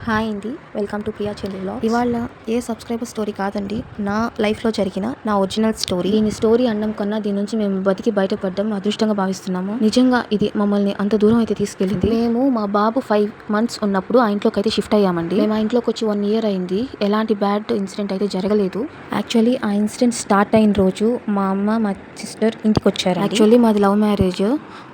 Hi అండి, welcome to Priya చెల్లి vlogs. ఇవాళ ఏ సబ్స్క్రైబర్ స్టోరీ కాదండి, నా లైఫ్లో జరిగిన నా ఒరిజినల్ స్టోరీ. దీని స్టోరీ అనడం కన్నా దీని నుంచి మేము బతికి బయటపడడం అదృష్టంగా భావిస్తున్నాము. నిజంగా ఇది మమ్మల్ని అంత దూరం అయితే తీసుకెళ్ళింది. మేము మా బాబు 5 months ఉన్నప్పుడు ఆ ఇంట్లోకి అయితే షిఫ్ట్ అయ్యామండి. మేము ఆ ఇంట్లోకి వచ్చి 1 year అయింది. ఎలాంటి బ్యాడ్ ఇన్సిడెంట్ అయితే జరగలేదు. యాక్చువల్లీ ఆ ఇన్సిడెంట్ స్టార్ట్ అయిన రోజు మా అమ్మ మా సిస్టర్ ఇంటికి వచ్చారు. యాక్చువల్లీ మాది లవ్ మ్యారేజ్.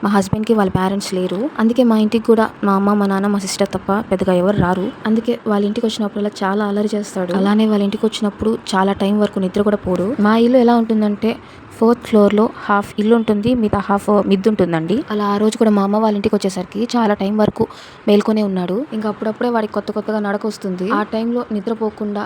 మా హస్బెండ్కి వాళ్ళ పేరెంట్స్ లేరు. అందుకే మా ఇంటికి కూడా మా అమ్మ మా నాన్న మా సిస్టర్ తప్ప పెద్దగా ఎవరు రారు. అందుకే వాళ్ళ ఇంటికి వచ్చినప్పుడు చాలా అల్లరి చేస్తాడు. అలానే వాళ్ళ ఇంటికి వచ్చినప్పుడు చాలా టైం వరకు నిద్ర కూడా పోడు. మా ఇల్లు ఎలా ఉంటుందంటే 4th floor లో హాఫ్ ఇల్లు ఉంటుంది, మిగతా హాఫ్ మిద్దు ఉంటుందండి. అలా ఆ రోజు కూడా మా అమ్మ వాళ్ళ ఇంటికి వచ్చేసరికి చాలా టైం వరకు మేల్కొనే ఉన్నాడు. ఇంకా అప్పుడప్పుడే వాడికి కొత్తగా నడక వస్తుంది. ఆ టైంలో నిద్రపోకుండా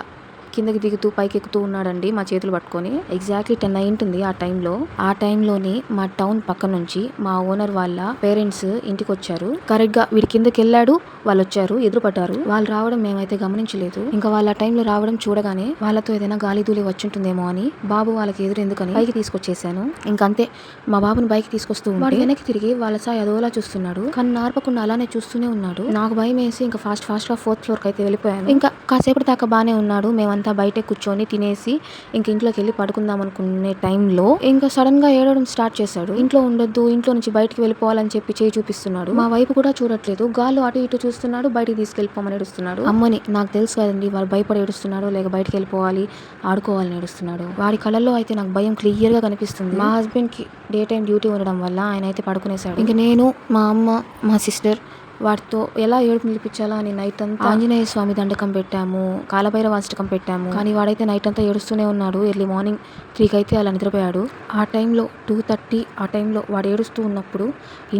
కిందకి దిగుతూ పైకి ఎక్కుతూ ఉన్నాడండి మా చేతులు పట్టుకొని. ఎగ్జాక్ట్లీ 10 అయి ఉంటుంది ఆ టైంలో. ఆ టైంలోని మా టౌన్ పక్క నుంచి మా ఓనర్ వాళ్ళ పేరెంట్స్ ఇంటికి వచ్చారు. కరెక్ట్ గా వీడి కిందకి వెళ్ళాడు, వాళ్ళు వచ్చారు, ఎదురుపడ్డారు. వాళ్ళు రావడం మేమైతే గమనించలేదు. ఇంకా వాళ్ళ టైంలో రావడం చూడగానే వాళ్ళతో ఏదైనా గాలి దూలి వచ్చుంటుందేమో అని బాబు వాళ్ళకి ఎదురెందుకని బైక్ తీసుకొచ్చేసాను. ఇంకంతే మా బాబుని బైక్ తీసుకొస్తూ వాడు వెనక్కి తిరిగి వాళ్ళ సాయి అదోలా చూస్తున్నాడు. కానీ నార్పకుండా అలానే చూస్తూనే ఉన్నాడు. నాకు భయం వేసి ఇంకా ఫాస్ట్ గా 4th floor కి అయితే వెళ్ళిపోయాను. ఇంకా కాసేపటి దాకా బానే ఉన్నాడు. మేమంతా బయటే కూర్చొని తినేసి ఇంక ఇంట్లోకి వెళ్ళి పడుకుందాం అనుకునే టైంలో ఇంకా సడన్ గా ఏడవడం స్టార్ట్ చేశాడు. ఇంట్లో ఉండొద్దు, ఇంట్లో నుంచి బయటకు వెళ్ళిపోవాలని చెప్పి చేయి చూపిస్తున్నాడు. మా వైపు కూడా చూడట్లేదు. గాల్లో అటు ఇటు చూస్తున్నాడు. బయటికి తీసుకెళ్ళిపోమని ఏడుస్తున్నాడు. అమ్మని నాకు తెలుసు కదండి, వాళ్ళు భయపడి ఏడుస్తున్నాడు లేక బయటకు వెళ్ళిపోవాలి ఆడుకోవాలని ఏడుస్తున్నాడు. వాడి కళ్ళల్లో అయితే నాకు భయం క్లియర్ గా కనిపిస్తుంది. మా హస్బెండ్ కి డే టైం డ్యూటీ ఉండడం వల్ల ఆయన అయితే పడుకునేశాడు. ఇంక నేను మా అమ్మ మా సిస్టర్ వాటితో ఎలా ఏడుపు నిలిపించాలా అని నైట్ అంతా ఆంజనేయ స్వామి దండకం పెట్టాము, కాలభైరవ అష్టకం పెట్టాము. కానీ వాడైతే నైట్ అంతా ఏడుస్తూనే ఉన్నాడు. ఎర్లీ మార్నింగ్ 3 అయితే అలా నిద్రపోయాడు. ఆ టైంలో 2:30 ఆ టైంలో వాడు ఏడుస్తూ ఉన్నప్పుడు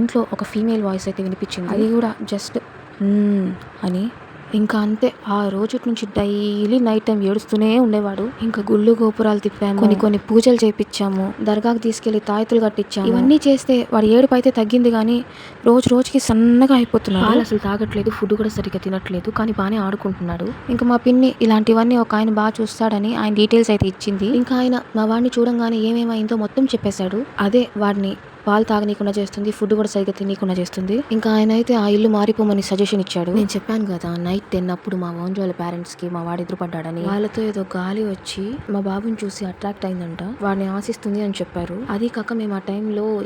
ఇంట్లో ఒక ఫీమేల్ వాయిస్ అయితే వినిపించింది. అది కూడా జస్ట్ అని. ఇంకా అంతే, ఆ రోజు నుంచి డైలీ నైట్ టైం ఏడుస్తూనే ఉండేవాడు. ఇంకా గుళ్ళు గోపురాలు తిప్పాము, కొన్ని పూజలు చేపించాము, దర్గాకు తీసుకెళ్లి తాయతులు కట్టించాము. ఇవన్నీ చేస్తే వాడి ఏడుపు అయితే తగ్గింది, కానీ రోజుకి సన్నగా అయిపోతున్నాడు. పాలు అసలు తాగట్లేదు, ఫుడ్ కూడా సరిగ్గా తినట్లేదు, కానీ బాగానే ఆడుకుంటున్నాడు. ఇంకా మా పిన్ని ఇలాంటివన్నీ ఒక ఆయన బాగా చూస్తాడని ఆయన డీటెయిల్స్ అయితే ఇచ్చింది. ఇంకా ఆయన మా వాడిని చూడంగానే ఏమేమైందో మొత్తం చెప్పేశాడు. అదే వాడిని పాలు తాగనీకుండా చేస్తుంది, ఫుడ్ కూడా సరిగ్గా తినకుండా చేస్తుంది. ఇంకా ఆయన అయితే ఆ ఇల్లు మారిపోమని సజెషన్ ఇచ్చాడు. నేను చెప్పాను కదా నైట్ 10 అప్పుడు మా ఓనర్ వాళ్ళ పేరెంట్స్ కి మా వాడు ఎదురుపడ్డాడని. వాళ్ళతో ఏదో గాలి వచ్చి మా బాబుని చూసి అట్రాక్ట్ అయిందంట, వాడిని ఆశిస్తుంది అని చెప్పారు. అది కాక మేము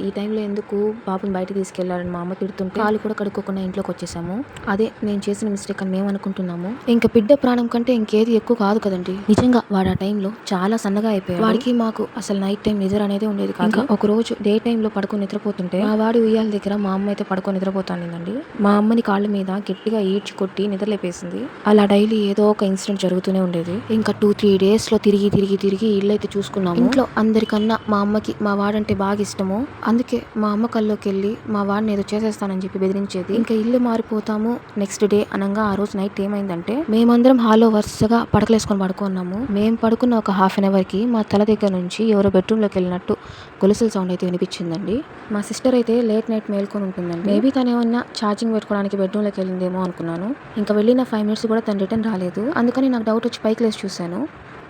ఈ టైంలో ఎందుకు బాబుని బయట తీసుకెళ్లారని మా అమ్మ తిడుతుంటే కాలు కూడా కడుక్కోకుండా ఇంట్లోకి వచ్చేసాము. అదే నేను చేసిన మిస్టేక్ అని మేము అనుకుంటున్నాము. ఇంకా బిడ్డ ప్రాణం కంటే ఇంకేది ఎక్కువ కాదు కదండి. నిజంగా వాడు ఆ టైంలో చాలా సన్నగా అయిపోయాడు. వాడికి మాకు అసలు నైట్ టైం నిద్ర అనేది ఉండేది కాదు. ఒక రోజు డే టైంలో నిద్రపోతుంటే మా వాడి ఉయ్యాల దగ్గర మా అమ్మ అయితే పడుకొని నిద్రపోతానండి. మా అమ్మని కాళ్ళ మీద గట్టిగా ఈడ్చి కొట్టి నిద్రలేపేసింది. అలా డైలీ ఏదో ఒక ఇన్సిడెంట్ జరుగుతూనే ఉండేది. ఇంకా 2-3 days లో తిరిగి ఇల్లు అయితే చూసుకున్నాము. ఇంట్లో అందరికన్నా మా అమ్మకి మా వాడంటే బాగా ఇష్టము. అందుకే మా అమ్మ కల్లోకి వెళ్ళి మా వాడిని ఏదో చేసేస్తానని చెప్పి బెదిరించేది. ఇంకా ఇల్లు మారిపోతాము. నెక్స్ట్ డే అనగా ఆ రోజు నైట్ ఏమైందంటే మేమందరం హాల్లో వరుసగా పడకలేసుకొని పడుకున్నాము. మేము పడుకున్న ఒక 1/2 hour కి మా తల దగ్గర నుంచి ఎవరో బెడ్రూమ్ లోకి వెళ్ళినట్టు గొలుసుల సౌండ్ అయితే వినిపించిందండి. మా సిస్టర్ అయితే లేట్ నైట్ మేల్కొని ఉంటుందండి. మేబీ తను ఏమన్నా ఛార్జింగ్ పెట్టుకోవడానికి బెడ్రూమ్లోకి వెళ్ళిందేమో అనుకున్నాను. ఇంకా వెళ్ళిన 5 minutes కూడా తను రిటర్న్ రాలేదు. అందుకని నాకు డౌట్ వచ్చి పైకి లేచి చూశాను.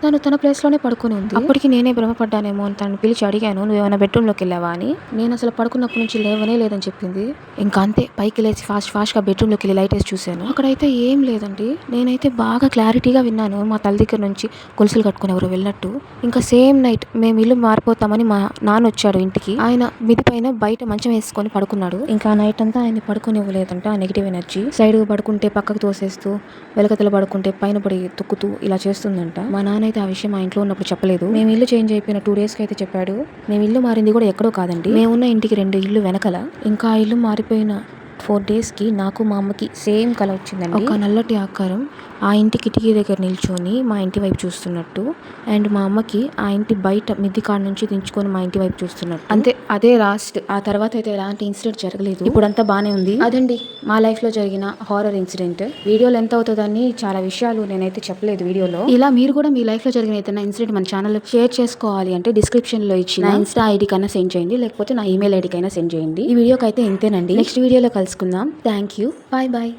తను తన ప్లేస్లోనే పడుకొని ఉంది. అప్పటికి నేనే భ్రమపడ్డానేమో అని తను పిలిచి అడిగాను, నువ్వేమైనా బెడ్రూమ్లోకి వెళ్ళావా అని. నేను అసలు పడుకున్నప్పటి నుంచి లేవనే లేదని చెప్పింది. ఇంకా అంతే, పైకి లేచి ఫాస్ట్గా బెడ్రూమ్లోకి వెళ్ళి లైట్ వేసి చూశాను. అక్కడైతే ఏం లేదండి. నేనైతే బాగా క్లారిటీగా విన్నాను మా తల దగ్గర నుంచి గొలుసులు కట్టుకుని ఎవరు వెళ్ళినట్టు. ఇంకా సేమ్ నైట్ మేము ఇల్లు మారిపోతామని మా నాన్న వచ్చాడు ఇంటికి. ఆయన మిది పైన బయట మంచం వేసుకొని పడుకున్నాడు. ఇంకా నైట్ అంతా ఆయన పడుకొని ఇవ్వలేదంట. ఆ నెగిటివ్ ఎనర్జీ సైడ్గా పడుకుంటే పక్కకు తోసేస్తూ, వెలకతలు పడుకుంటే పైన పడి తొక్కుతూ ఇలా చేస్తుందంట. మా నాన్న అయితే ఆ విషయం మా ఇంట్లో ఉన్నప్పుడు చెప్పలేదు. మేము ఇల్లు చేంజ్ అయిపోయిన 2 days కి అయితే చెప్పాడు. మేము ఇల్లు మారింది కూడా ఎక్కడో కాదండి, మేమున్న ఇంటికి 2 ఇల్లు వెనకల. ఇంకా ఆ ఇల్లు మారిపోయిన 4 days కి నాకు మా అమ్మకి సేమ్ కల వచ్చిందండి. ఒక నల్లటి ఆకారం ఆ ఇంటి కిటికీ దగ్గర నిల్చొని మా ఇంటి వైపు చూస్తున్నట్టు, అండ్ మా అమ్మకి ఆ ఇంటి బయట మిద్ది కాడ నుంచి దించుకొని మా ఇంటి వైపు చూస్తున్నట్టు. అంతే, అదే లాస్ట్. ఆ తర్వాత అయితే ఎలాంటి ఇన్సిడెంట్ జరగలేదు. ఇప్పుడంతా బానే ఉంది. అదండి మా లైఫ్ లో జరిగిన హారర్ ఇన్సిడెంట్. వీడియోలో ఎంత అవుతుందని చాలా విషయాలు నేనైతే చెప్పలేదు వీడియోలో. ఇలా మీరు కూడా మీ లైఫ్ లో జరిగిన ఏదైనా ఇన్సిడెంట్ మన ఛానల్ షేర్ చేసుకోవాలి అంటే డిస్క్రిప్షన్ లో ఇచ్చిన ఇన్స్టా ఐడి కన్నా సెండ్ చేయండి, లేకపోతే నా ఈమెయిల్ ఐడి కైనా సెండ్ చేయండి. ఈ వీడియోకి అయితే ఇంతేనండి. నెక్స్ట్ వీడియోలో కలుసుకుందాం. Thank you. బాయ్.